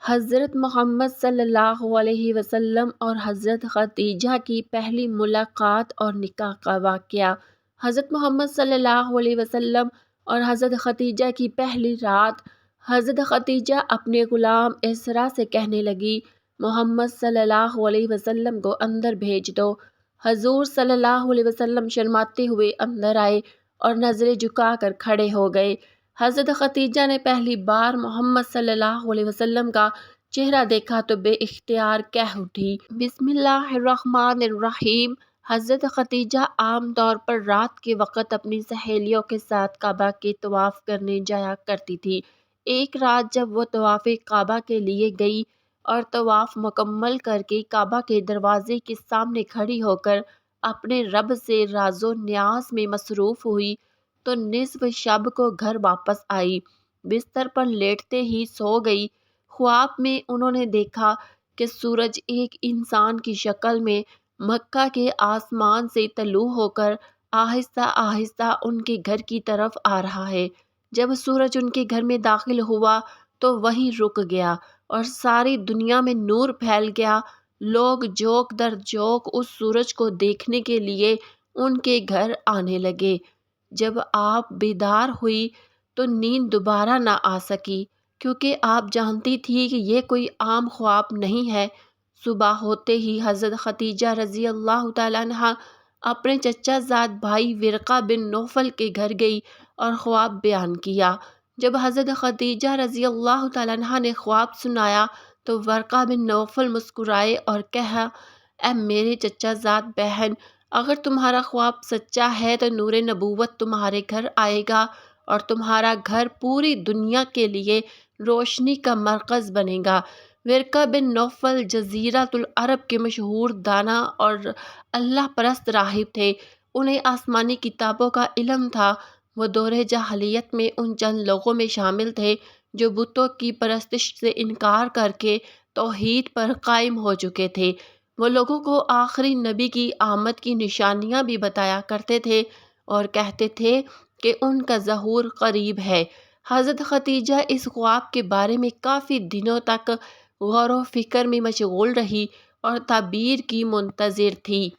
حضرت محمد صلی اللہ علیہ وسلم اور حضرت خدیجہ کی پہلی ملاقات اور نکاح کا واقعہ۔ حضرت محمد صلی اللہ علیہ وسلم اور حضرت خدیجہ کی پہلی رات۔ حضرت خدیجہ اپنے غلام اسرا سے کہنے لگی، محمد صلی اللہ علیہ وسلم کو اندر بھیج دو۔ حضور صلی اللہ علیہ وسلم شرماتے ہوئے اندر آئے اور نظریں جھکا کر کھڑے ہو گئے۔ حضرت خدیجہ نے پہلی بار محمد صلی اللہ علیہ وسلم کا چہرہ دیکھا تو بے اختیار کہہ اٹھی، بسم اللہ الرحمن الرحیم۔ حضرت خدیجہ عام طور پر رات کے وقت اپنی سہیلیوں کے ساتھ کعبہ کے طواف کرنے جایا کرتی تھی۔ ایک رات جب وہ طواف کعبہ کے لیے گئی اور طواف مکمل کر کے کعبہ کے دروازے کے سامنے کھڑی ہو کر اپنے رب سے راز و نیاز میں مصروف ہوئی تو نصف شب کو گھر واپس آئی۔ بستر پر لیٹتے ہی سو گئی۔ خواب میں انہوں نے دیکھا کہ سورج ایک انسان کی شکل میں مکہ کے آسمان سے طلوع ہو کر آہستہ آہستہ ان کے گھر کی طرف آ رہا ہے۔ جب سورج ان کے گھر میں داخل ہوا تو وہیں رک گیا اور ساری دنیا میں نور پھیل گیا۔ لوگ جوک در جوک اس سورج کو دیکھنے کے لیے ان کے گھر آنے لگے۔ جب آپ بیدار ہوئی تو نیند دوبارہ نہ آ سکی، کیونکہ آپ جانتی تھی کہ یہ کوئی عام خواب نہیں ہے۔ صبح ہوتے ہی حضرت خدیجہ رضی اللہ تعالیٰ عنہا اپنے چچا زاد بھائی ورقہ بن نوفل کے گھر گئی اور خواب بیان کیا۔ جب حضرت خدیجہ رضی اللہ تعالیٰ عنہا نے خواب سنایا تو ورقہ بن نوفل مسکرائے اور کہا، اے میرے چچا زاد بہن، اگر تمہارا خواب سچا ہے تو نور نبوت تمہارے گھر آئے گا اور تمہارا گھر پوری دنیا کے لیے روشنی کا مرکز بنے گا۔ ورقہ بن نوفل جزیرۃ العرب کے مشہور دانا اور اللہ پرست راہب تھے۔ انہیں آسمانی کتابوں کا علم تھا۔ وہ دور جاہلیت میں ان چند لوگوں میں شامل تھے جو بتوں کی پرستش سے انکار کر کے توحید پر قائم ہو چکے تھے۔ وہ لوگوں کو آخری نبی کی آمد کی نشانیاں بھی بتایا کرتے تھے اور کہتے تھے کہ ان کا ظہور قریب ہے۔ حضرت خدیجہ اس خواب کے بارے میں کافی دنوں تک غور و فکر میں مشغول رہی اور تعبیر کی منتظر تھی۔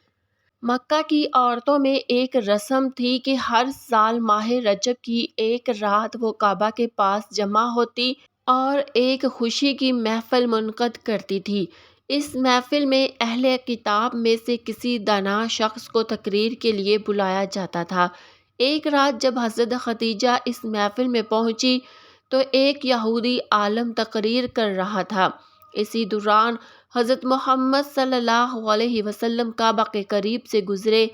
مکہ کی عورتوں میں ایک رسم تھی کہ ہر سال ماہ رجب کی ایک رات وہ کعبہ کے پاس جمع ہوتی اور ایک خوشی کی محفل منعقد کرتی تھی۔ اس محفل میں اہل کتاب میں سے کسی دانا شخص کو تقریر کے لیے بلایا جاتا تھا۔ ایک رات جب حضرت خدیجہ اس محفل میں پہنچی تو ایک یہودی عالم تقریر کر رہا تھا۔ اسی دوران حضرت محمد صلی اللہ علیہ وسلم کعبہ کے قریب سے گزرے۔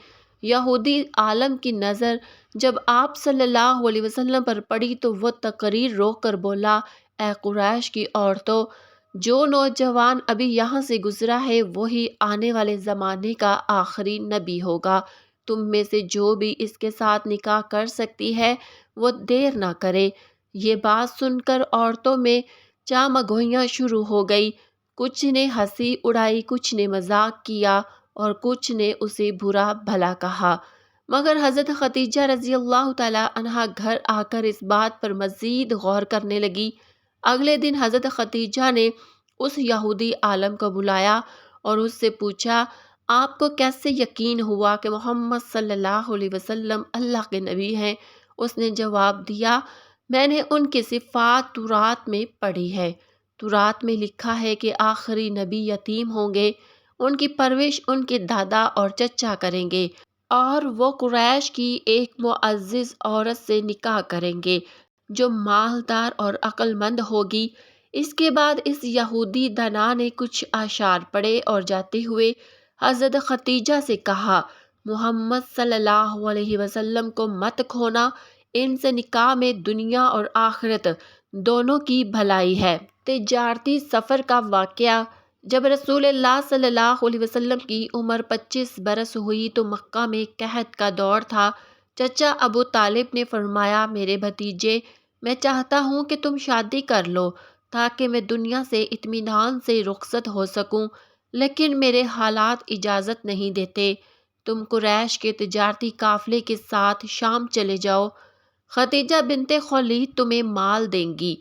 یہودی عالم کی نظر جب آپ صلی اللہ علیہ وسلم پر پڑی تو وہ تقریر روک کر بولا، اے قریش کی عورتوں، جو نوجوان ابھی یہاں سے گزرا ہے وہی آنے والے زمانے کا آخری نبی ہوگا۔ تم میں سے جو بھی اس کے ساتھ نکاح کر سکتی ہے وہ دیر نہ کرے۔ یہ بات سن کر عورتوں میں چامگوئیاں شروع ہو گئی۔ کچھ نے ہنسی اڑائی، کچھ نے مذاق کیا اور کچھ نے اسے برا بھلا کہا، مگر حضرت خدیجہ رضی اللہ تعالیٰ عنہا گھر آ کر اس بات پر مزید غور کرنے لگی۔ اگلے دن حضرت خدیجہ نے اس یہودی عالم کو بلایا اور اس سے پوچھا، آپ کو کیسے یقین ہوا کہ محمد صلی اللہ علیہ وسلم اللہ کے نبی ہیں؟ اس نے جواب دیا، میں نے ان کی صفات تورات میں پڑھی ہے۔ تورات میں لکھا ہے کہ آخری نبی یتیم ہوں گے، ان کی پرورش ان کے دادا اور چچا کریں گے اور وہ قریش کی ایک معزز عورت سے نکاح کریں گے جو مالدار اور عقل مند ہوگی۔ اس کے بعد اس یہودی دانا نے کچھ اشعار پڑھے اور جاتے ہوئے حضرت خدیجہ سے کہا، محمد صلی اللہ علیہ وسلم کو مت کھونا، ان سے نکاح میں دنیا اور آخرت دونوں کی بھلائی ہے۔ تجارتی سفر کا واقعہ۔ جب رسول اللہ صلی اللہ علیہ وسلم کی عمر 25 برس ہوئی تو مکہ میں قحط کا دور تھا۔ چچا ابو طالب نے فرمایا، میرے بھتیجے، میں چاہتا ہوں کہ تم شادی کر لو تاکہ میں دنیا سے اطمینان سے رخصت ہو سکوں، لیکن میرے حالات اجازت نہیں دیتے۔ تم قریش کے تجارتی قافلے کے ساتھ شام چلے جاؤ، خدیجہ بنت خویلد تمہیں مال دیں گی۔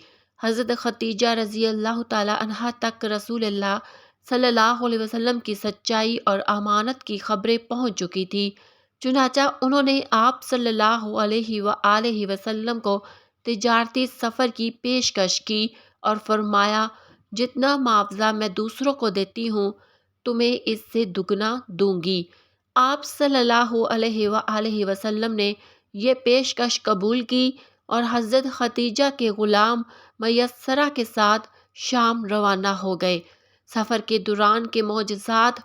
حضرت خدیجہ رضی اللہ تعالیٰ عنہا تک رسول اللہ صلی اللہ علیہ وسلم کی سچائی اور امانت کی خبریں پہنچ چکی تھی، چنانچہ انہوں نے آپ صلی اللہ علیہ وآلہ وسلم کو تجارتی سفر کی پیشکش کی اور فرمایا، جتنا معاوضہ میں دوسروں کو دیتی ہوں تمہیں اس سے دگنا دوں گی۔ آپ صلی اللہ علیہ وآلہ وسلم نے یہ پیشکش قبول کی اور حضرت خدیجہ کے غلام میسرہ کے ساتھ شام روانہ ہو گئے۔ سفر کے دوران کے معجزات۔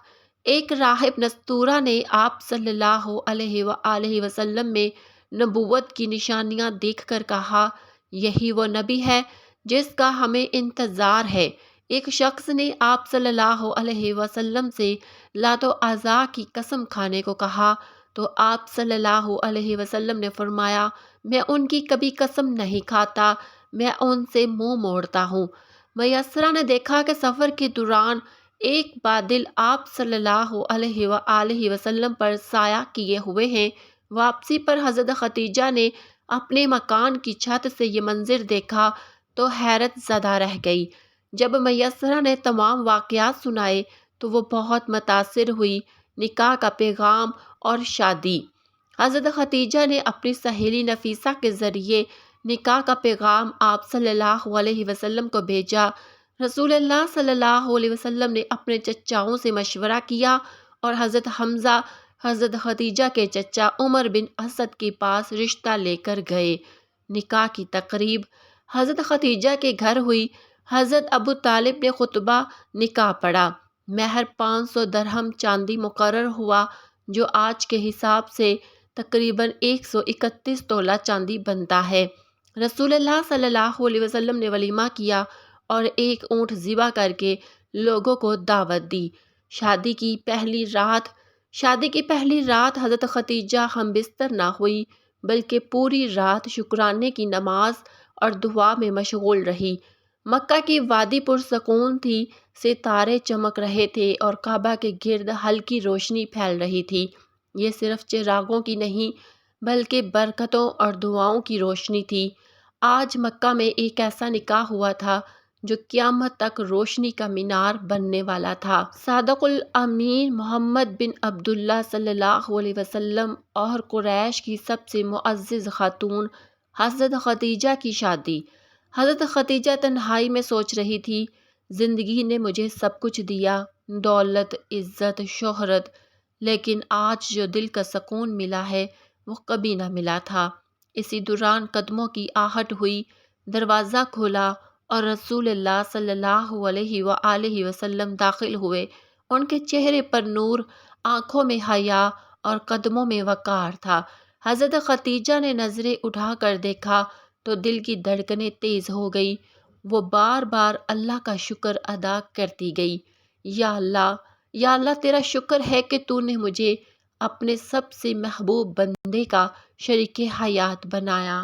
ایک راہب نستورہ نے آپ صلی اللہ علیہ وآلہ وسلم میں نبوت کی نشانیاں دیکھ کر کہا، یہی وہ نبی ہے جس کا ہمیں انتظار ہے۔ ایک شخص نے آپ صلی اللہ علیہ وسلم سے لات و عزیٰ کی قسم کھانے کو کہا تو آپ صلی اللہ علیہ وسلم نے فرمایا، میں ان کی کبھی قسم نہیں کھاتا، میں ان سے منہ موڑتا ہوں۔ میسرہ نے دیکھا کہ سفر کے دوران ایک بادل آپ صلی اللہ علیہ وآلہ وسلم پر سایہ کیے ہوئے ہیں۔ واپسی پر حضرت خدیجہ نے اپنے مکان کی چھت سے یہ منظر دیکھا تو حیرت زدہ رہ گئی۔ جب میسرہ نے تمام واقعات سنائے تو وہ بہت متاثر ہوئی۔ نکاح کا پیغام اور شادی۔ حضرت خدیجہ نے اپنی سہیلی نفیسہ کے ذریعے نکاح کا پیغام آپ صلی اللہ علیہ وسلم کو بھیجا۔ رسول اللہ صلی اللہ علیہ وسلم نے اپنے چچاؤں سے مشورہ کیا اور حضرت حمزہ حضرت خدیجہ کے چچا عمر بن اسد کے پاس رشتہ لے کر گئے۔ نکاح کی تقریب حضرت خدیجہ کے گھر ہوئی۔ حضرت ابو طالب نے خطبہ نکاح پڑھا۔ مہر 500 درہم چاندی مقرر ہوا، جو آج کے حساب سے تقریباً 131 تولہ چاندی بنتا ہے۔ رسول اللہ صلی اللہ علیہ وسلم نے ولیمہ کیا اور ایک اونٹ ذبح کر کے لوگوں کو دعوت دی۔ شادی کی پہلی رات حضرت خدیجہ ہم بستر نہ ہوئی، بلکہ پوری رات شکرانے کی نماز اور دعا میں مشغول رہی۔ مکہ کی وادی پرسکون تھی، ستارے چمک رہے تھے اور کعبہ کے گرد ہلکی روشنی پھیل رہی تھی۔ یہ صرف چراغوں کی نہیں بلکہ برکتوں اور دعاؤں کی روشنی تھی۔ آج مکہ میں ایک ایسا نکاح ہوا تھا جو قیامت تک روشنی کا مینار بننے والا تھا۔ صادق الامین محمد بن عبداللہ صلی اللہ علیہ وسلم اور قریش کی سب سے معزز خاتون حضرت خدیجہ کی شادی۔ حضرت خدیجہ تنہائی میں سوچ رہی تھی، زندگی نے مجھے سب کچھ دیا، دولت، عزت، شہرت، لیکن آج جو دل کا سکون ملا ہے وہ کبھی نہ ملا تھا۔ اسی دوران قدموں کی آہٹ ہوئی، دروازہ کھولا اور رسول اللہ صلی اللہ علیہ وآلہ وسلم داخل ہوئے۔ ان کے چہرے پر نور، آنکھوں میں حیا اور قدموں میں وقار تھا۔ حضرت خدیجہ نے نظریں اٹھا کر دیکھا تو دل کی دھڑکنیں تیز ہو گئی۔ وہ بار بار اللہ کا شکر ادا کرتی گئی، یا اللہ تیرا شکر ہے کہ تو نے مجھے اپنے سب سے محبوب بندے کا شریک حیات بنایا۔